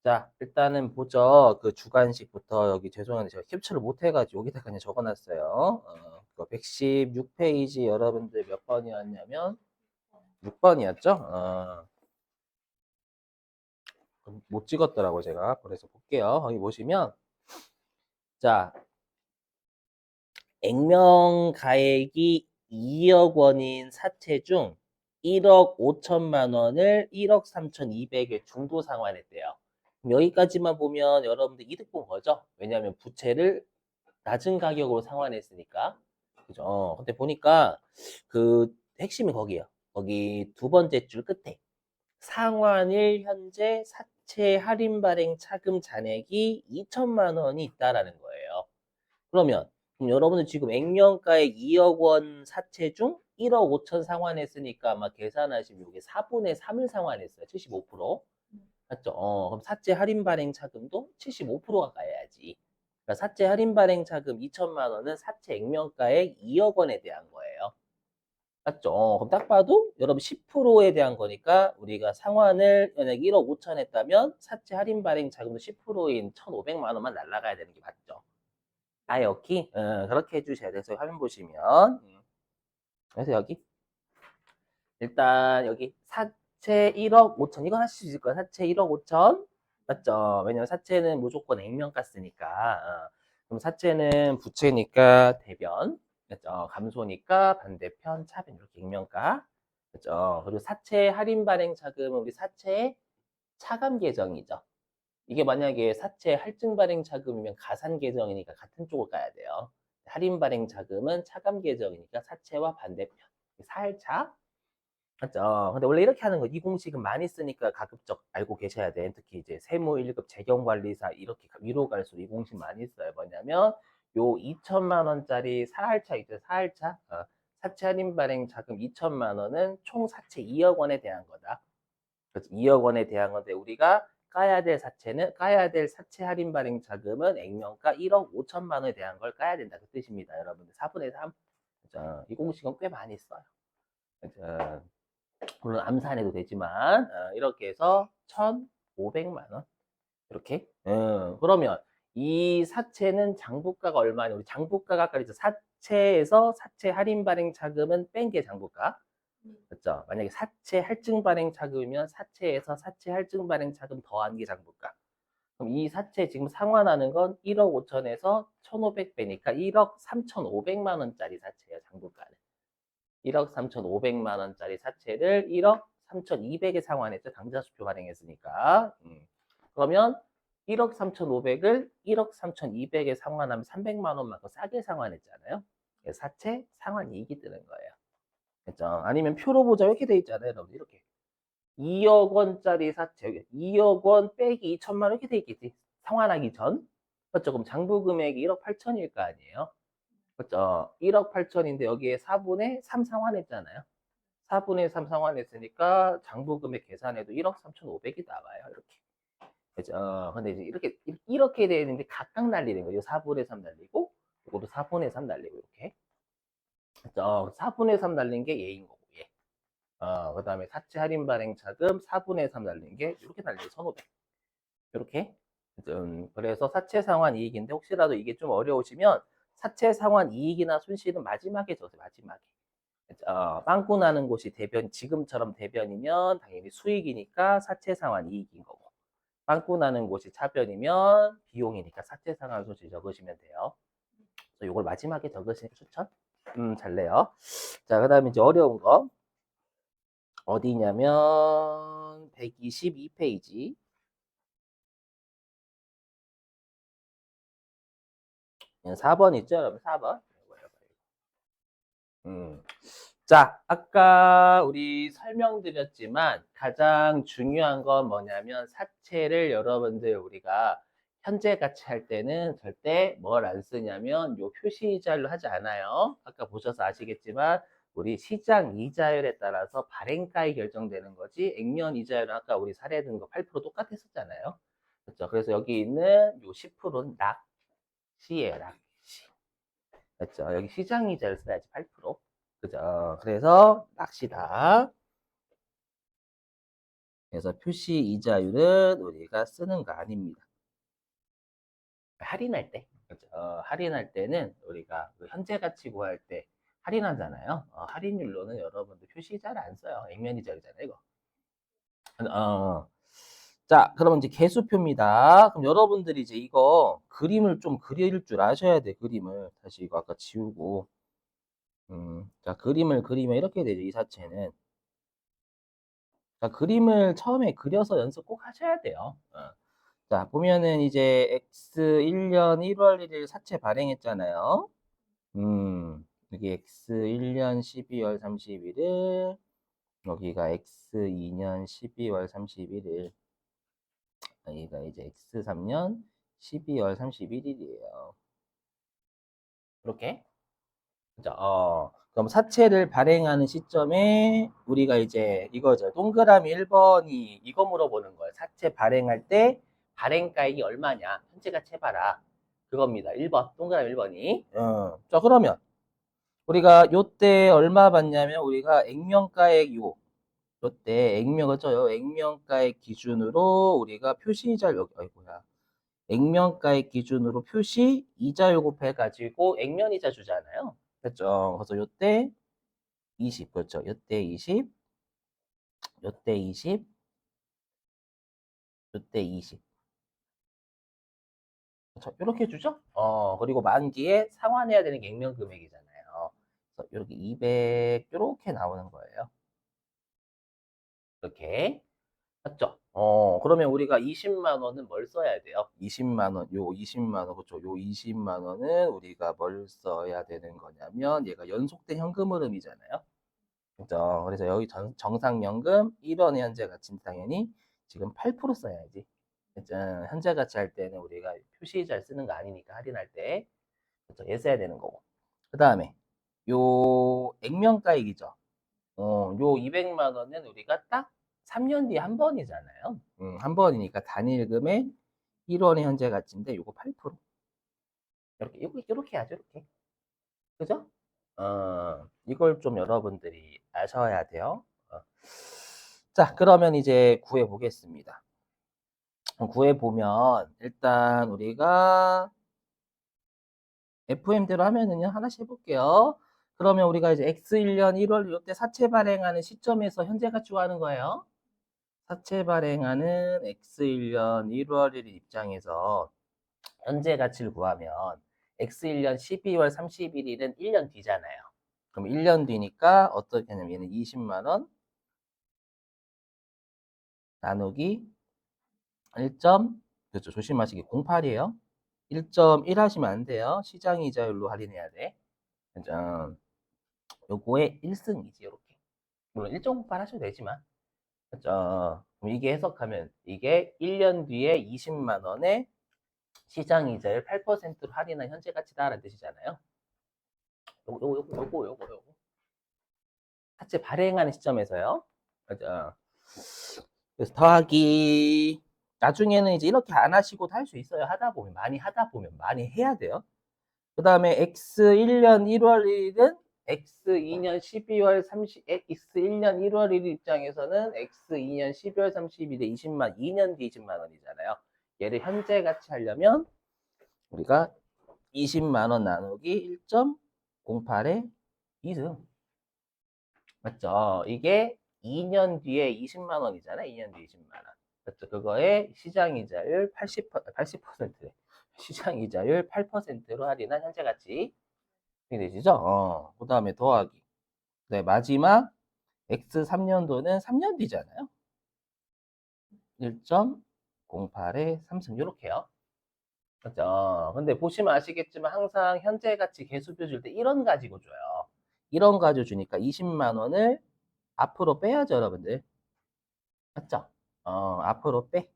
자, 일단은 보죠. 그 주관식부터 여기 죄송한데 제가 캡처를 못 해가지고 여기다 그냥 적어놨어요. 116페이지 여러분들 몇 번이었냐면 6번이었죠? 못 찍었더라고요, 제가. 그래서 볼게요. 여기 보시면 자, 액면 가액이 2억 원인 사채 중 1억 5천만 원을 1억 3,200에 중도 상환했대요. 그럼 여기까지만 보면 여러분들 이득 본 거죠? 왜냐하면 부채를 낮은 가격으로 상환했으니까. 그죠? 근데 보니까 그 핵심이 거기에요. 거기 두 번째 줄 끝에 상환일 현재 사채 할인 발행 차금 잔액이 2천만 원이 있다라는 거예요. 그러면 여러분들 지금 액면가액 2억 원 사채 중 1억 5천 상환했으니까 아마 계산하시면 이게 4분의 3을 상환했어요. 75%. 맞죠? 그럼 사채 할인 발행 차금도 75%가 가야지. 그러니까 사채 할인 발행 차금 2천만 원은 사채 액면가액 2억 원에 대한 거예요. 맞죠? 그럼 딱 봐도 여러분 10%에 대한 거니까 우리가 상환을 만약 1억 5천 했다면 사채 할인 발행 자금도 10%인 1,500만 원만 날라가야 되는 게 맞죠? 아, 여기? 그렇게 해주셔야 돼요. 그래서 화면 보시면. 그래서 여기 일단 여기 사채 1억 5천 이거 하실 수 있을 거예요. 사채 1억 5천 맞죠? 왜냐면 사채는 무조건 액면가쓰니까 그럼 사채는 부채니까 대변 맞죠? 감소니까 반대편 차변 이렇게 액면가 그죠? 그리고 사채 할인 발행 자금은 우리 사채 차감 계정이죠. 이게 만약에 사채 할증 발행 자금이면 가산 계정이니까 같은 쪽을 가야 돼요. 할인 발행 자금은 차감 계정이니까 사채와 반대편 살차 맞죠? 근데 원래 이렇게 하는 거, 이 공식은 많이 쓰니까 가급적 알고 계셔야 돼. 특히 이제 세무 1급 재경관리사 이렇게 위로 갈수록 이 공식 많이 써요. 뭐냐면 요 2천만 원짜리 사할차 있죠? 사할차. 사채 할인 발행 자금 2천만 원은 총 사채 2억 원에 대한 거다. 그래서 2억 원에 대한 건데 우리가 까야 될 사채 할인 발행 자금은 액면가 1억 5천만 원에 대한 걸 까야 된다. 그 뜻입니다. 여러분들 4분의 3. 그죠? 이 공식은 꽤 많이 써요. 그죠? 물론 암산 안 해도 되지만 이렇게 해서 1,500만 원 이렇게 그러면 이 사채는 장부가가 얼마냐 우리 장부가가 아까 그랬죠 사채에서 사채 할인 발행 자금은 뺀 게 장부가 그렇죠 만약에 사채 할증 발행 자금이면 사채에서 사채 할증 발행 자금 더한 게 장부가 그럼 이 사채 지금 상환하는 건 1억 5천에서 1,500 빼니까 1억 3,500만 원짜리 사채예요 장부가는 1억 3,500만 원짜리 사채를 1억 3,200에 상환했죠. 당좌수표 발행했으니까. 그러면 1억 3,500을 1억 3,200에 상환하면 300만 원만큼 싸게 상환했잖아요. 사채 상환 이익이 뜨는 거예요. 그렇죠? 아니면 표로 보자 이렇게 돼 있잖아요. 여러분 이렇게 2억 원짜리 사채 2억 원 빼기 2천만 원 이렇게 돼 있겠지. 상환하기 전. 그렇죠? 그럼 장부 금액이 1억 8천일 거 아니에요. 그렇죠? 1억 8천인데 여기에 4분의 3 상환했잖아요. 4분의 3 상환했으니까 장부금액 계산해도 1억 3,500이 나와요. 이렇게. 그죠? 근데 이제 이렇게 되어 있는데 각각 날리는 거예요. 4분의 3 날리고, 이것도 4분의 3 날리고, 이렇게. 그죠? 4분의 3 날린 게 얘인 거고, 얘. 그 다음에 사채 할인 발행 차금 4분의 3 날린 게 이렇게 날리고, 1,500. 이렇게. 그래서 사채 상환 이익인데, 혹시라도 이게 좀 어려우시면 사채 상환 이익이나 손실은 마지막에 적으세요, 마지막에. 빵꾸 나는 곳이 대변, 지금처럼 대변이면 당연히 수익이니까 사채 상환 이익인 거고. 빵꾸 나는 곳이 차변이면 비용이니까 사채 상환 손실 적으시면 돼요. 그래서 이걸 마지막에 적으시는 게 추천? 잘래요. 자, 그 다음에 이제 어려운 거. 어디냐면 122페이지. 4번 있죠? 여러분 4번. 음. 자, 아까 우리 설명드렸지만 가장 중요한 건 뭐냐면 사채를 여러분들 우리가 현재 가치 할 때는 절대 뭘 안 쓰냐면 요 표시 이자율로 하지 않아요. 아까 보셔서 아시겠지만 우리 시장 이자율에 따라서 발행가액이 결정되는 거지 액면 이자율은 아까 우리 사례 든 거 8% 똑같았었잖아요. 그렇죠? 그래서 여기 있는 요 10%는 락시예요. 락시. 그렇죠? 여기 시장 이자를 써야지 8%. 그죠? 그래서 낚시다. 그래서 표시 이자율은 우리가 쓰는 거 아닙니다. 할인할 때, 그렇죠? 할인할 때는 우리가 그 현재 가치 구할 때 할인하잖아요. 할인율로는 여러분들 표시 잘 안 써요. 액면 이자율이잖아요, 이거. 자, 그러면 이제 개수표입니다. 그럼 여러분들이 이제 이거 그림을 좀 그릴 줄 아셔야 돼, 그림을. 다시 이거 아까 지우고. 자, 그림을 그리면 이렇게 되죠, 이 사체는. 자, 그림을 처음에 그려서 연습 꼭 하셔야 돼요. 자, 보면은 이제 X 1년 1월 1일 사체 발행했잖아요. 여기 X 1년 12월 31일, 여기가 X 2년 12월 31일, 여기가 이제 X 3년 12월 31일이에요. 이렇게. 자, 그럼 사채를 발행하는 시점에 우리가 이제 이거죠. 동그라미 1번이 이거 물어보는 거예요. 사채 발행할 때 발행가액이 얼마냐? 현재 가치 해봐라. 그겁니다. 1번. 동그라미 1번이. 자, 그러면 우리가 요때 얼마 받냐면 우리가 액면가액 요때 액면을 요 액면가액 기준으로 우리가 표시이자를 여기 아이고야. 액면가액 기준으로 표시 이자율 곱해가지고 액면이자 주잖아요. 그렇죠? 그래서 요때 20, 그렇죠? 요때 20, 요때 20, 요때 20. 그렇죠? 이렇게 주죠? 그리고 만기에 상환해야 되는 게 액면 금액이잖아요. 그래서 이렇게 200 이렇게 나오는 거예요. 이렇게. 맞죠? 그러면 우리가 20만 원은 뭘 써야 돼요? 20만 원, 요 20만 원, 그렇죠? 요 20만 원은 우리가 뭘 써야 되는 거냐면 얘가 연속된 현금 흐름이잖아요. 그죠? 그래서 여기 정상연금 1원의 현재 가치는 당연히 지금 8% 써야지. 그죠? 현재 가치 할 때는 우리가 표시이자를 쓰는 거 아니니까 할인할 때. 그죠? 얘 써야 되는 거고. 그 다음에 요 액면가액이죠. 요 200만 원은 우리가 딱 3년 뒤에 한 번이잖아요. 한 번이니까 단일금의 1원의 현재 가치인데 요거 8%. 이렇게 하죠, 이렇게. 그죠? 이걸 좀 여러분들이 아셔야 돼요. 자, 그러면 이제 구해 보겠습니다. 구해 보면 일단 우리가 FM대로 하면은요 하나씩 해볼게요. 그러면 우리가 이제 X1년 1월 이때 사채 발행하는 시점에서 현재 가치 구하는 거예요. 사채 발행하는 X1년 1월 1일 입장에서 현재 가치를 구하면 X1년 12월 31일은 1년 뒤잖아요. 그럼 1년 뒤니까 어떻게 하냐면 얘는 20만 원 나누기 1. 그렇죠. 조심하시기 08이에요. 1.1 하시면 안 돼요. 시장 이자율로 할인해야 돼. 그죠? 요거의 1승이지, 이렇게. 물론 1.08 하셔도 되지만. 그죠? 그럼 이게 해석하면 이게 1년 뒤에 20만 원에 시장 이자율 8%로 할인한 현재 가치다라는 뜻이잖아요. 요거. 사채 발행하는 시점에서요. 그죠? 그래서 더하기 나중에는 이제 이렇게 안 하시고도 할 수 있어요. 많이 하다 보면 많이 해야 돼요. 그 다음에 X1년 1월 1일은 X2년 12월 30, X1년 1월 1일 입장에서는 X2년 12월 30일에 2년 뒤 20만 원이잖아요. 얘를 현재 가치 하려면 우리가 20만 원 나누기 1.08의 2승. 맞죠? 이게 2년 뒤에 20만 원이잖아요. 2년 뒤에 20만 원. 그렇죠? 그거에 시장 이자율 80%래. 시장 이자율 8%로 할인한 현재 가치. 이게 되시죠? 그 다음에 더하기. 네, 마지막 X 3년도는 3년 뒤잖아요. 1.08에 3승 이렇게요. 그렇죠? 근데 보시면 아시겠지만 항상 현재 가치 개수표 줄 때 1원 가지고 줘요. 1원 가지고 주니까 20만 원을 앞으로 빼야죠, 여러분들. 맞죠? 앞으로 빼.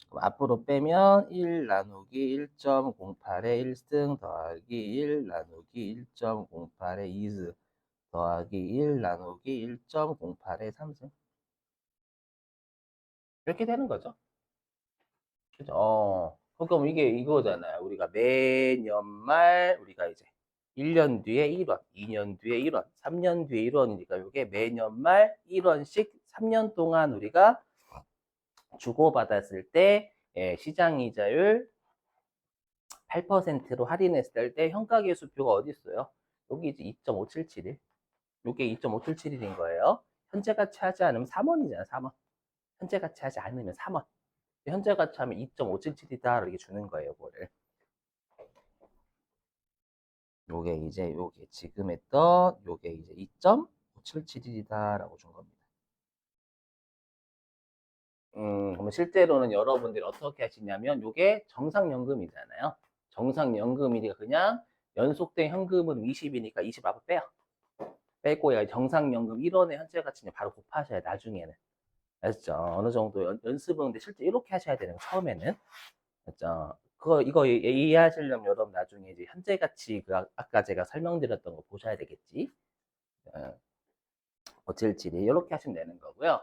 그럼 앞으로 빼면 1 나누기 1.08의 1승 더하기 1 나누기 1.08의 2승 더하기 1 나누기 1.08의 3승. 이렇게 되는 거죠. 그죠? 그럼 이게 이거잖아요. 우리가 매년 말 우리가 이제 1년 뒤에 1원, 2년 뒤에 1원, 3년 뒤에 1원이니까 이게 매년 말 1원씩 3년 동안 우리가 주고받았을 때 시장 이자율 8%로 할인했을 때 현가계수표가 어디 있어요? 여기 이제 2.577일. 요게 2.577일인 거예요. 현재 가치 하지 않으면 3원이잖아, 3원. 현재 가치 하지 않으면 3원. 현재 가치 하면 2.577이다. 이렇게 주는 거예요, 요거를. 요게 지금 했던 요게 이제 2.577이다라고 준 겁니다. 그러면 실제로는 여러분들이 어떻게 하시냐면 요게 정상연금이잖아요. 정상연금이니까 그냥 연속된 현금은 20이니까 20 앞으로 빼요. 빼고 정상연금 1원의 현재 가치는 바로 곱하셔야 나중에는. 알았죠? 어느 정도 연습은 근데 실제 이렇게 하셔야 되는 거 처음에는. 알았죠? 이거 이해하시려면 여러분 나중에 이제 현재 가치 아까 제가 설명드렸던 거 보셔야 되겠지. 어, 577이 이렇게 하시면 되는 거고요.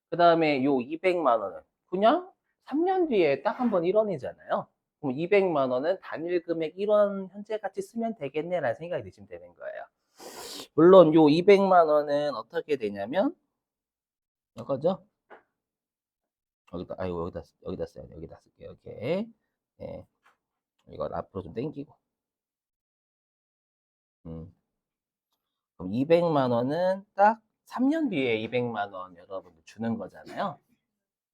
그 다음에 요 200만 원은 그냥 3년 뒤에 딱 한 번 1원이잖아요. 그럼 200만 원은 단일 금액 1원 현재 가치 쓰면 되겠네라는 생각이 드시면 되는 거예요. 물론 요 200만 원은 어떻게 되냐면 이거죠? 여기다 써야 돼. 여기다 쓸게요. 이렇게. 예. 이걸 앞으로 좀 당기고. 음. 그럼 200만 원은 딱 3년 뒤에 200만 원 여러분들 주는 거잖아요.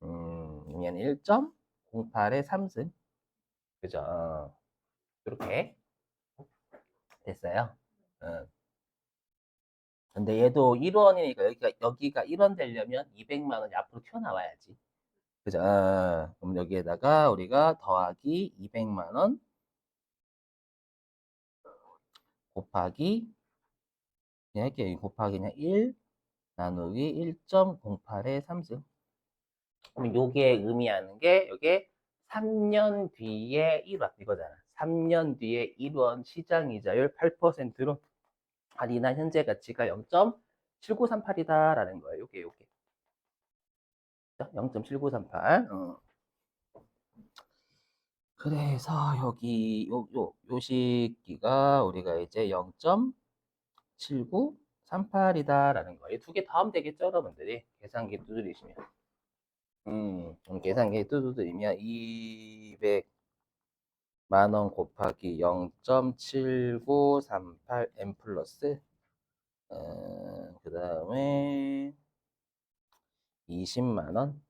얘는 1.08의 3승. 그죠? 이렇게 됐어요. 근데 얘도 1원이니까 여기가 1원 되려면 200만 원이 앞으로 튀어나와야지. 그죠? 그럼 여기에다가 우리가 더하기 200만 원 곱하기 그냥 할게요. 곱하기 그냥 1 나누기 1.08의 3승. 그럼 요게 의미하는 게 요게 3년 뒤에 1원 이거잖아. 3년 뒤에 1원 시장이자율 8%로 할인한 현재 가치가 0.7938이다라는 거예요. 요게 0.7938. 그래서 여기 요 식기가 우리가 이제 0.7938이다라는 거예요. 두 개 더하면 되겠죠, 여러분들이 계산기 두드리시면. 계산기 두드리면 200만 원 곱하기 0.7938 m 플러스 그 다음에 20만 원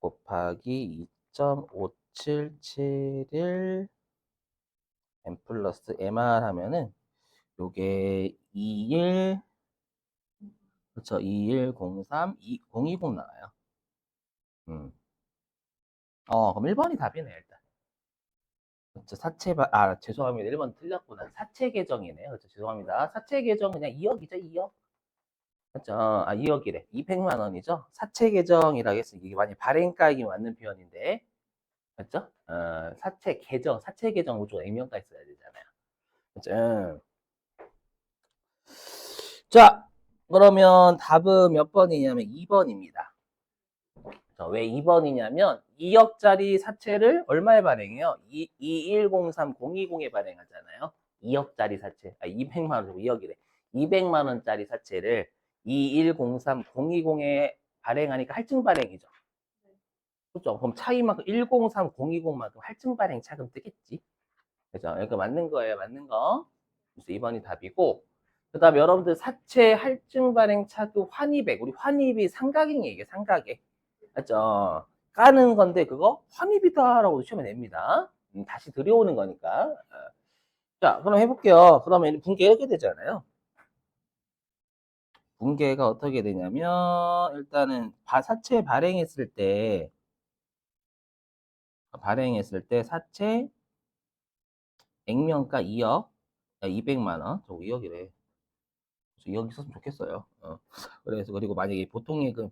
곱하기 2.577을 m 플러스 mr 하면은 요게 21 그렇죠. 2103 020 나와요. 그럼 1번이 답이네 일단. 그렇죠. 죄송합니다. 1번 틀렸구나. 사채 계정이네요. 그렇죠. 죄송합니다. 사채 계정 그냥 2억이죠, 2억. 그렇죠. 2억이래. 200만 원이죠. 사채 계정이라 했으니 이게 많이 발행가액이 맞는 표현인데. 맞죠? 사채 계정 무조건 액면가 있어야 되잖아요. 그렇죠? 자, 그러면 답은 몇 번이냐면 2번입니다. 왜 2번이냐면 2억짜리 사채를 얼마에 발행해요? 2103020에 발행하잖아요. 2억짜리 사채, 200만 원, 2억이래. 200만 원짜리 사채를 2103020에 발행하니까 할증 발행이죠. 그렇죠? 그럼 차이만큼 103020만큼 할증 발행 차금 뜨겠지. 그죠? 이거 맞는 거예요, 맞는 거. 그래서 2번이 답이고. 그 다음에 여러분들 사채 할증 발행 차도 환입액, 우리 환입이 상각액이에요, 상각액. 맞죠? 까는 건데 그거 환입이다라고 치면 됩니다. 다시 들여오는 거니까. 자, 그럼 해볼게요. 그러면 분계 이렇게 되잖아요. 분계가 어떻게 되냐면 일단은 사채 발행했을 때 사채 액면가 2억, 200만 원, 저 2억이래. 2억 있었으면 좋겠어요. 그래서 그리고 만약에 보통예금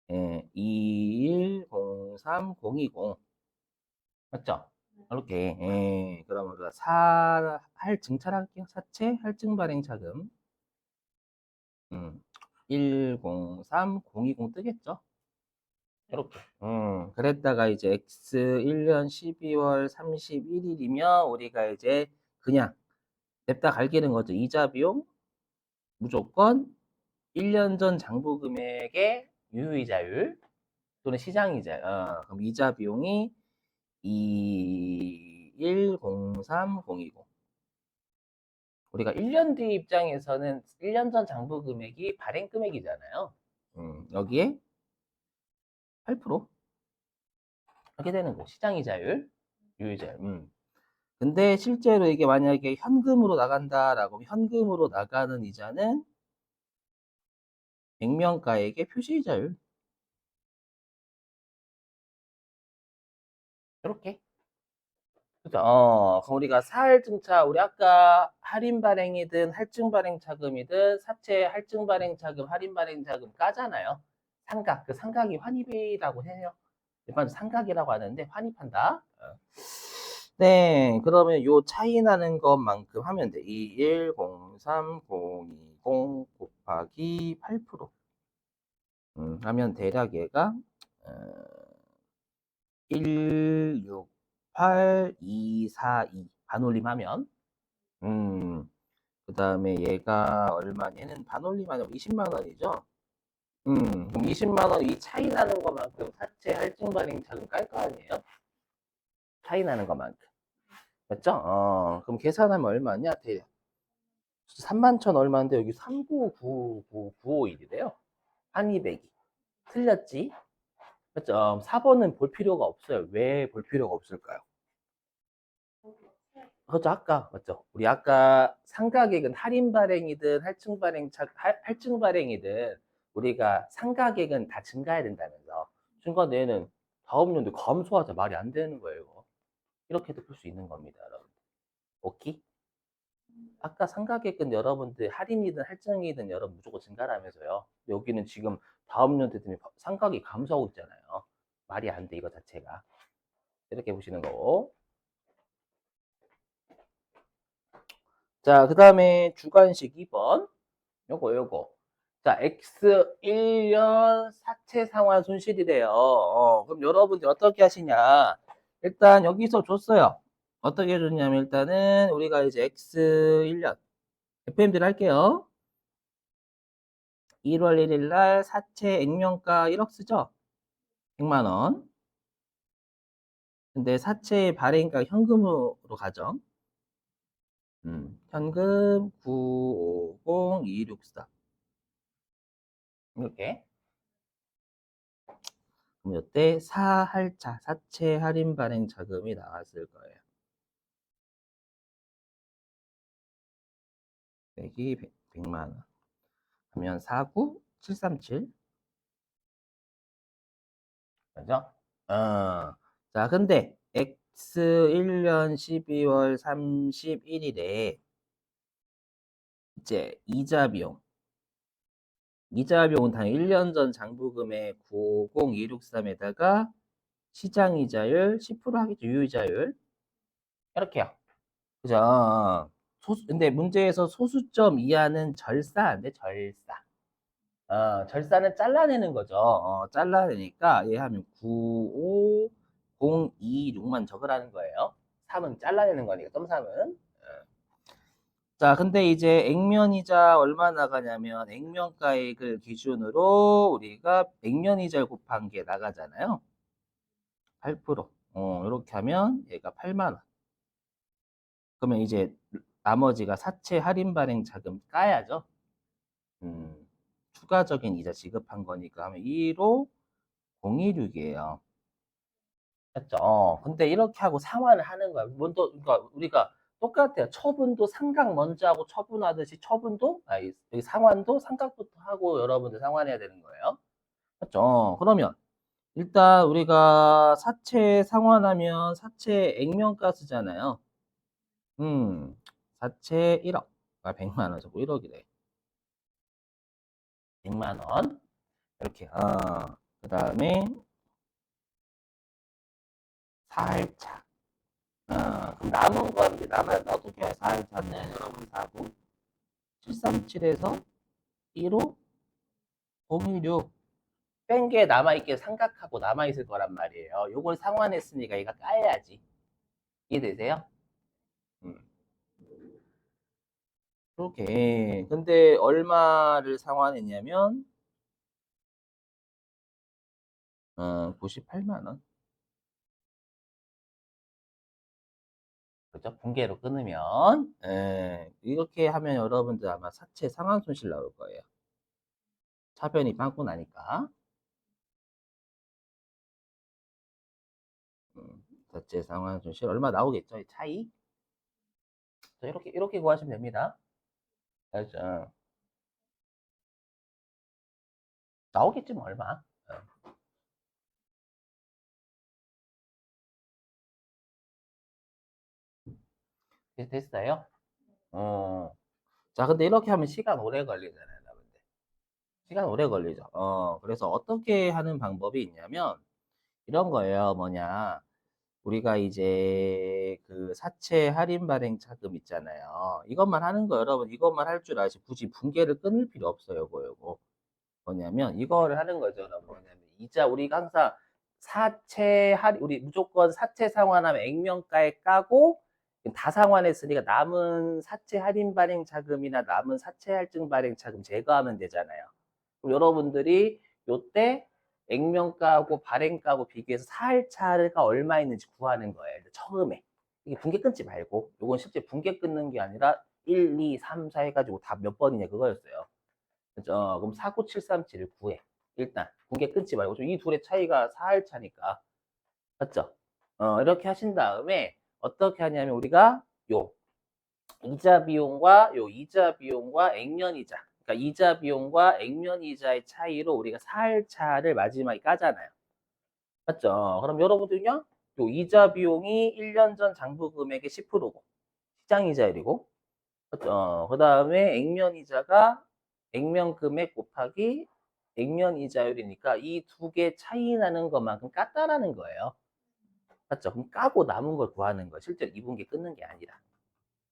2103020 맞죠? 이렇게 그러면 우리가 증차할게요. 사채 할증 발행 차금 103020 뜨겠죠? 이렇게 그랬다가 이제 X 1년 12월 31일이면 우리가 이제 그냥 냅다 갈기는 거죠. 이자 비용 무조건 1년 전 장부 금액의 유효이자율 또는 시장이자, 그럼 이자 비용이 2103020. 우리가 1년 뒤 입장에서는 1년 전 장부 금액이 발행 금액이잖아요. 여기에 8% 이렇게 되는 거. 시장이자율, 유효이자율. 근데 실제로 이게 만약에 현금으로 나간다라고 하면 현금으로 나가는 이자는 액면가액의 표시이자율. 이렇게. 그죠? 그럼 우리가 사할증차, 우리 아까 할인 발행이든 할증 발행 차금이든 사채 할증 발행 차금, 할인 발행 차금 까잖아요. 상각, 그 상각이 환입이라고 해요. 일반 상각이라고 하는데 환입한다. 네, 그러면 요 차이 나는 것만큼 하면 돼. 2103020 곱하기 8%. 하면 대략 얘가 168242 반올림하면 그 다음에 얘가 얼마? 얘는 반올림하면 20만 원이죠. 그럼 20만 원 이 차이 나는 것만큼 사채 할증 발행 자금 깔 거 아니에요? 차이 나는 것만큼. 맞죠? 그럼 계산하면 얼마냐? 대략 3만 천 얼마인데 여기 3999951이래요. 한 200이. 틀렸지? 맞죠? 4번은 볼 필요가 없어요. 왜 볼 필요가 없을까요? 그렇죠. 아까 맞죠. 우리 아까 상가액은 할인 발행이든 할증 발행이든 우리가 상가액은 다 증가해야 된다면서 증가 내는 다음 연도에 감소하자 말이 안 되는 거예요. 이거. 이렇게도 풀 수 있는 겁니다, 여러분. 오케이? 아까 상가액은 여러분들 할인이든 할증이든 여러분 무조건 증가라면서요. 여기는 지금 다음 연도 되면 상가액이 감소하고 있잖아요. 말이 안 돼, 이거 자체가. 이렇게 보시는 거고. 자, 그 다음에 주관식 2번. 요거. 자, X 1년 사채 상환 손실이래요. 그럼 여러분들 어떻게 하시냐? 일단 여기서 줬어요. 어떻게 줬냐면 일단은 우리가 이제 X 1년 FM들 할게요. 1월 1일 날 사채 액면가 1억 쓰죠? 100만 원. 근데 사채 발행가 현금으로 가죠. 현금 950264. 이렇게. 그럼 이때 사할차, 사채 할인 발행 자금이 나왔을 거예요. 백이 100만 원. 하면 49737. 그죠? 자, 근데 X 1년 12월 31일에 이제 이자 비용은 당연히 1년 전 장부금액 90263에다가 시장 이자율 10% 하겠죠. 유효이자율. 이렇게요. 그죠? 근데 문제에서 소수점 이하는 절사 안 돼, 절사. 절사는 잘라내는 거죠. 잘라내니까 얘 하면 95026만 적으라는 거예요. 3은 잘라내는 거니까, 점 3은. 자, 근데 이제 액면이자 얼마 나가냐면 액면가액을 기준으로 우리가 액면이자를 곱한 게 나가잖아요. 8%. 이렇게 하면 얘가 8만 원. 그러면 이제 나머지가 사채 할인 발행 자금 까야죠. 추가적인 이자 지급한 거니까 하면 1호 016이에요. 맞죠? 근데 이렇게 하고 상환을 하는 거야. 먼저, 그러니까 우리가 똑같아요. 처분도 상각 먼저 하고 처분하듯이 처분도, 이 상환도 상각부터 하고 여러분들 상환해야 되는 거예요. 맞죠? 그러면 일단 우리가 사채 상환하면 사채 액면가 쓰잖아요. 사채 1억. 100만 원 적고 1억이래. 100만 원. 이렇게. 그 다음에 사할차. 그럼 남은 건 남은 어떻게 사할차는 여러분 사고 737에서 1호 016 뺀 게 남아있게 삼각하고 남아있을 거란 말이에요. 요걸 상환했으니까 얘가 까야지. 이해되세요? 음. 이렇게. 근데 얼마를 상환했냐면 98만 원. 그죠? 분기로 끊으면 이렇게 하면 여러분들 아마 사채 상환 손실 나올 거예요. 차변이 빵꾸 나니까. 자체 상환 손실 얼마 나오겠죠? 이 차이. 이렇게 구하시면 됩니다. 알죠? 나오겠지 뭐 얼마. 됐어요? 어. 자, 근데 이렇게 하면 시간 오래 걸리잖아요, 여러분들. 시간 오래 걸리죠. 그래서 어떻게 하는 방법이 있냐면 이런 거예요. 뭐냐? 우리가 이제 그 사채 할인 발행 차금 있잖아요. 이것만 하는 거 여러분 이것만 할 줄 아시 굳이 분개를 끊을 필요 없어요. 요거. 뭐냐면 이거를 하는 거죠. 여러분. 뭐냐면 이자 우리가 항상 사채 할인 우리 무조건 사채 상환하면 액면가에 까고 다 상환했으니까 남은 사채 할인 발행 자금이나 남은 사채 할증 발행 자금 제거하면 되잖아요. 그럼 여러분들이 요때 액면가하고 발행가하고 비교해서 사할차가 얼마 있는지 구하는 거예요. 처음에. 이게 분개 끊지 말고. 요건 실제 분개 끊는 게 아니라 1, 2, 3, 4 해가지고 다 몇 번이냐 그거였어요. 그죠? 그럼 49737을 구해. 일단 분개 끊지 말고 이 둘의 차이가 4할차니까. 맞죠? 이렇게 하신 다음에 어떻게 하냐면 우리가 요 이자 비용과 액면 이자. 그러니까 이자 비용과 액면 이자의 차이로 우리가 4할차를 마지막에 까잖아요. 맞죠? 그럼 여러분들요, 요 이자 비용이 1년 전 장부 금액의 10%고, 시장 이자율이고, 맞죠? 그 다음에 액면 이자가 액면 금액 곱하기 액면 이자율이니까 이 두 개 차이 나는 것만큼 깠다라는 거예요. 맞죠? 그럼 까고 남은 걸 구하는 거예요. 실제로 2분기 끊는 게 아니라.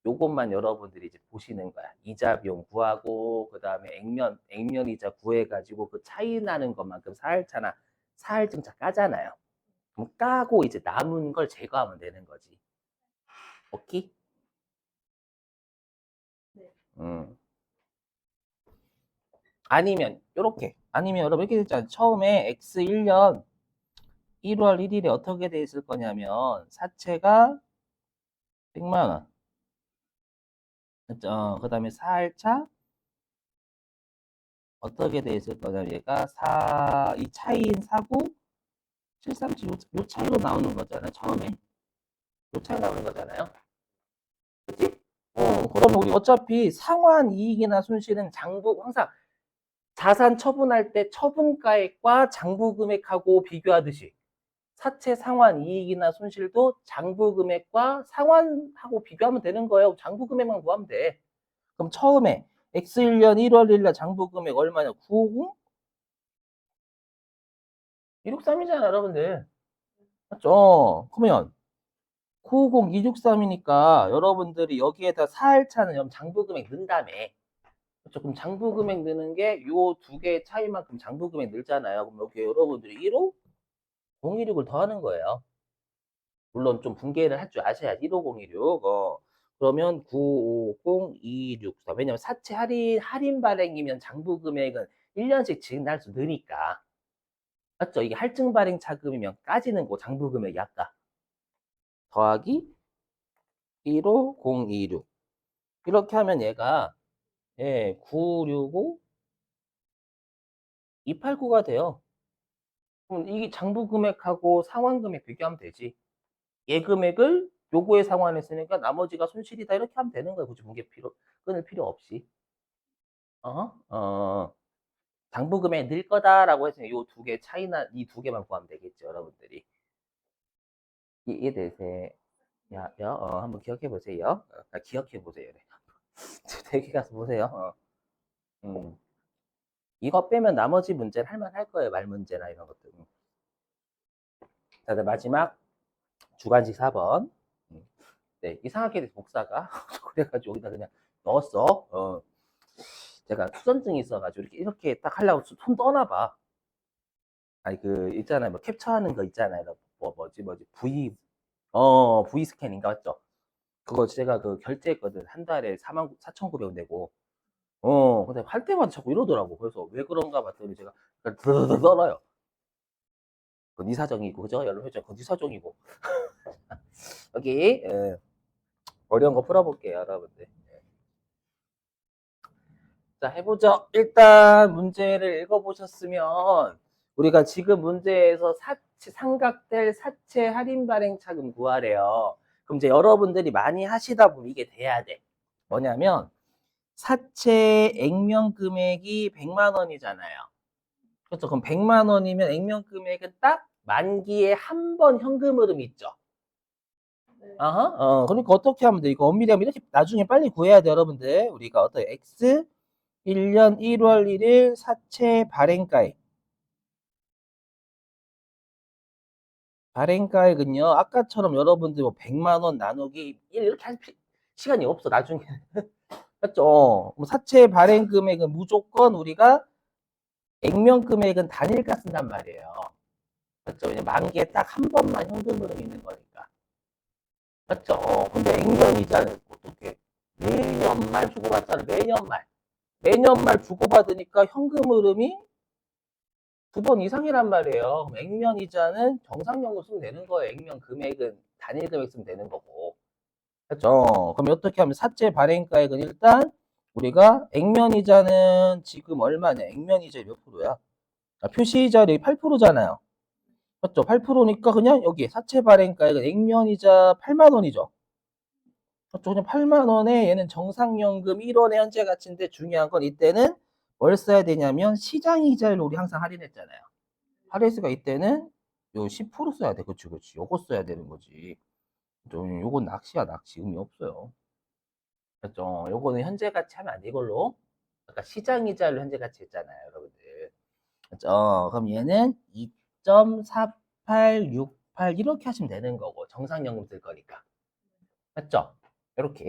요것만 여러분들이 이제 보시는 거야. 이자 비용 구하고, 그 다음에 액면 이자 구해가지고 그 차이 나는 것만큼 사할차나 사할증차 까잖아요. 그럼 까고 이제 남은 걸 제거하면 되는 거지. 오케이? 음. 아니면, 요렇게. 아니면 여러분 이렇게 됐잖아요. 처음에 X 1년 1월 1일에 어떻게 돼 있을 거냐면, 사채가 100만 원. 그죠? 그 다음에 사할차 어떻게 돼 있을 거냐면, 얘가 이 차이인 사고 737, 요 차이로 나오는 거잖아요. 처음에. 요 차이 나오는 거잖아요. 그치? 그러면 우리 어차피 상환 이익이나 손실은 항상 자산 처분할 때 처분가액과 장부 금액하고 비교하듯이 사채 상환 이익이나 손실도 장부 금액과 상환하고 비교하면 되는 거예요. 장부 금액만 구하면 돼. 그럼 처음에 X1년 1월 1일 장부 금액 얼마냐? 950? 163이잖아, 여러분들. 맞죠? 그러면 950, 263이니까 여러분들이 여기에다 4할차는 장부 금액 넣은 다음에 그렇죠? 그럼 장부 금액 넣는 게 요 두 개의 차이만큼 장부 금액 늘잖아요. 그럼 여기 여러분들이 1호 016을 더하는 거예요. 물론 좀 분개를 할 줄 아셔야지. 15016. 그러면 950264. 왜냐면 사채 할인 발행이면 장부 금액은 1년씩 지날 수 느니까. 맞죠? 이게 할증 발행 차금이면 까지는 거 장부 금액이 아까. 더하기 15026. 이렇게 하면 얘가 965 289가 돼요. 그럼 이게 장부 금액하고 상환 금액 비교하면 되지. 얘 금액을 요거에 상환했으니까 나머지가 손실이다 이렇게 하면 되는 거예요. 굳이 끊을 필요 없이. 장부 금액 늘 거다라고 했으니 요 두 개 차이나 이 두 개만 구하면 되겠죠, 여러분들이. 이해되세요? 한번 기억해 보세요. 기억해 보세요. 되게 가서 보세요. 음. 이거 빼면 나머지 문제는 할만할 거예요. 말 문제나 이런 것들. 자, 마지막 주관식 4번. 네, 이상하게 돼서 복사가 그래가지고 여기다 그냥 넣었어. 제가 수전증이 있어가지고 이렇게 딱 하려고 손 떠나봐. 아니 그 있잖아요, 뭐 캡처하는 거 있잖아요. 뭐지 V V 스캔인가 맞죠? 그거 제가 그 결제했거든. 한 달에 44,900원 내고. 근데 할 때마다 자꾸 이러더라고. 그래서 왜 그런가 봤더니 제가 드르르 떨어요. 그건 네 사정이고, 그죠? 여러분 했죠? 그건 네 사정이고. 여기, 어려운 거 풀어볼게요, 여러분들. 자, 해보죠. 일단 문제를 읽어보셨으면 우리가 지금 문제에서 삼각대 사채 할인 발행 차금 구하래요. 그럼 이제 여러분들이 많이 하시다 보면 이게 돼야 돼. 뭐냐면 사채 액면 금액이 100만 원이잖아요. 그렇죠. 그럼 100만 원이면 액면 금액은 딱 만기에 한 번 현금 흐름이 있죠. 아하, 그러니까 어떻게 하면 돼? 이거 엄밀히 하면 이렇게 나중에 빨리 구해야 돼, 여러분들. 우리가 어떤 X 1년 1월 1일 사채 발행가액. 발행가액은요, 아까처럼 여러분들 뭐 100만 원 나누기 1 이렇게 할 시간이 없어, 나중에. 맞죠? 뭐 사채 발행 금액은 무조건 우리가 액면 금액은 단일가 쓴단 말이에요. 맞죠? 왜냐면 만기에 딱 한 번만 현금으로 있는 거니까. 맞죠? 근데 액면 이자는 어떻게 매년 말 주고받잖아, 매년 말. 매년 말 주고받으니까 현금 흐름이 2번 이상이란 말이에요. 그럼 액면 이자는 정상적으로 쓰면 되는 거예요. 액면 금액은 단일 금액 쓰면 되는 거고. 그렇죠? 그럼 어떻게 하면 사채 발행가액은 일단 우리가 액면 이자는 지금 얼마냐? 액면 이자 몇 프로야? 표시 이자율이 8%잖아요. 맞죠? 8%니까 그냥 여기 사채 발행가액은 액면 이자 8만 원이죠. 그렇죠? 그냥 8만 원에 얘는 정상연금 1원의 현재 가치인데 중요한 건 이때는 뭘 써야 되냐면 시장 이자율을 우리 항상 할인했잖아요. 할인수가 이때는 요 10% 써야 돼. 그치, 그치. 요거 써야 되는 거지. 좀 요건 낚시야, 낚시. 의미 없어요. 그렇죠. 요거는 현재 가치 하면 안 돼. 이걸로. 아까 시장 이자율 현재 가치 했잖아요, 여러분들. 그렇죠. 그럼 얘는 2.4868 이렇게 하시면 되는 거고. 정상연금 쓸 거니까. 맞죠? 이렇게.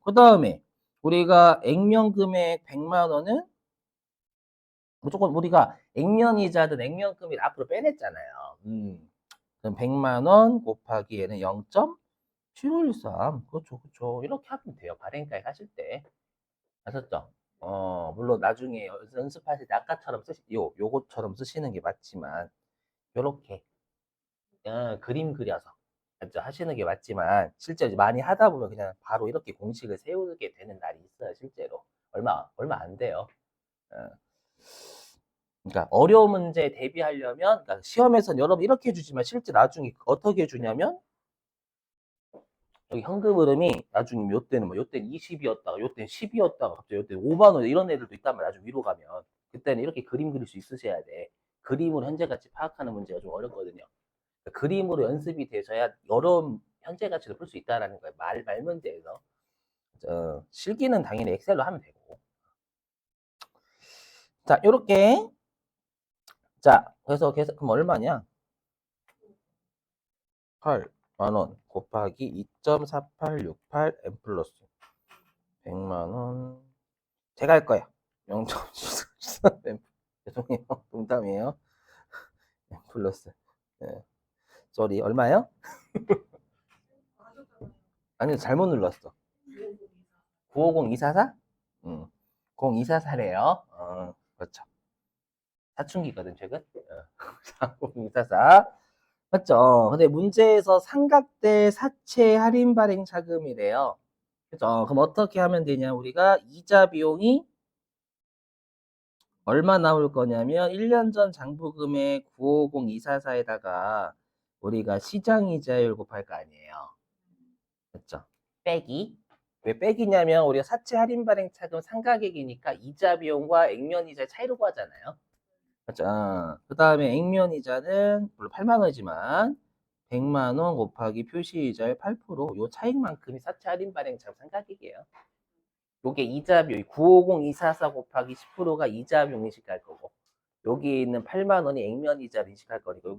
그 다음에 우리가 액면 금액 100만 원은 무조건 우리가 액면 이자든 액면 금액 앞으로 빼냈잖아요. 그럼 100만 원 곱하기 얘는 0.7513. 그렇죠, 그렇죠. 이렇게 하면 돼요. 발행가액 하실 때. 아셨죠? 물론 나중에 연습하실 때 아까처럼 요것처럼 쓰시는 게 맞지만, 요렇게, 그림 그려서, 맞죠? 하시는 게 맞지만, 실제 많이 하다 보면 그냥 바로 이렇게 공식을 세우게 되는 날이 있어요, 실제로. 얼마 안 돼요. 어. 그러니까 어려운 문제에 대비하려면, 그러니까 시험에서는 여러분 이렇게 주지만 실제 나중에 어떻게 주냐면, 여기 현금 흐름이 나중에 몇 대는 뭐, 요 때는 20이었다가, 요 때는 10이었다가, 갑자기 요 때는 5만 원 이런 애들도 있단 말이야. 나중에 위로 가면. 그때는 이렇게 그림 그릴 수 있으셔야 돼. 그림으로 현재 가치 파악하는 문제가 좀 어렵거든요. 그러니까 그림으로 연습이 되셔야 어려운 현재 가치를 풀 수 있다라는 거예요. 말 문제에서. 실기는 당연히 엑셀로 하면 되고. 자, 요렇게. 자, 그래서 그럼 얼마냐? 8만 원 곱하기 2.4868 M 플러스 100만 원. 제가 할 거예요. 0.73 M. 죄송해요. 농담이에요. M 플러스. 네. 쏘리. 얼마요? 아니, 잘못 눌렀어. 950244? 응. 0244래요. 그렇죠. 사춘기거든, 최근. 0244. 맞죠? 근데 문제에서 삼각대 사채 할인 발행 자금이래요. 그죠? 그럼 어떻게 하면 되냐? 우리가 이자 비용이 얼마 나올 거냐면 1년 전 장부금액 950244에다가 우리가 시장 이자율 곱할 거 아니에요. 그렇죠? 빼기. 왜 빼기냐면 우리가 사채 할인 발행 차금 상가액이니까 이자 비용과 액면 이자 차이로 구하잖아요. 맞죠? 그 다음에 액면 이자는 물론 8만 원이지만 100만 원 곱하기 표시 이자율 8%요 차익만큼이 사채 할인 발행 차금 상가액이에요. 요게 이자 비용 950244 곱하기 10%가 이자 비용 인식할 거고 여기 있는 8만 원이 액면 이자를 인식할 거니까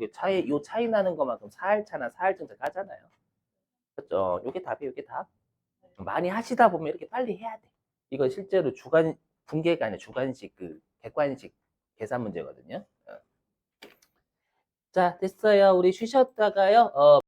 요 차이 나는 것만큼 4할차나 4할증자 까잖아요. 그렇죠? 요게 답이에요. 요게 답. 많이 하시다 보면 이렇게 빨리 해야 돼. 이건 실제로 분계가 아니라 주관식 객관식 계산 문제거든요. 자, 됐어요. 우리 쉬셨다가요.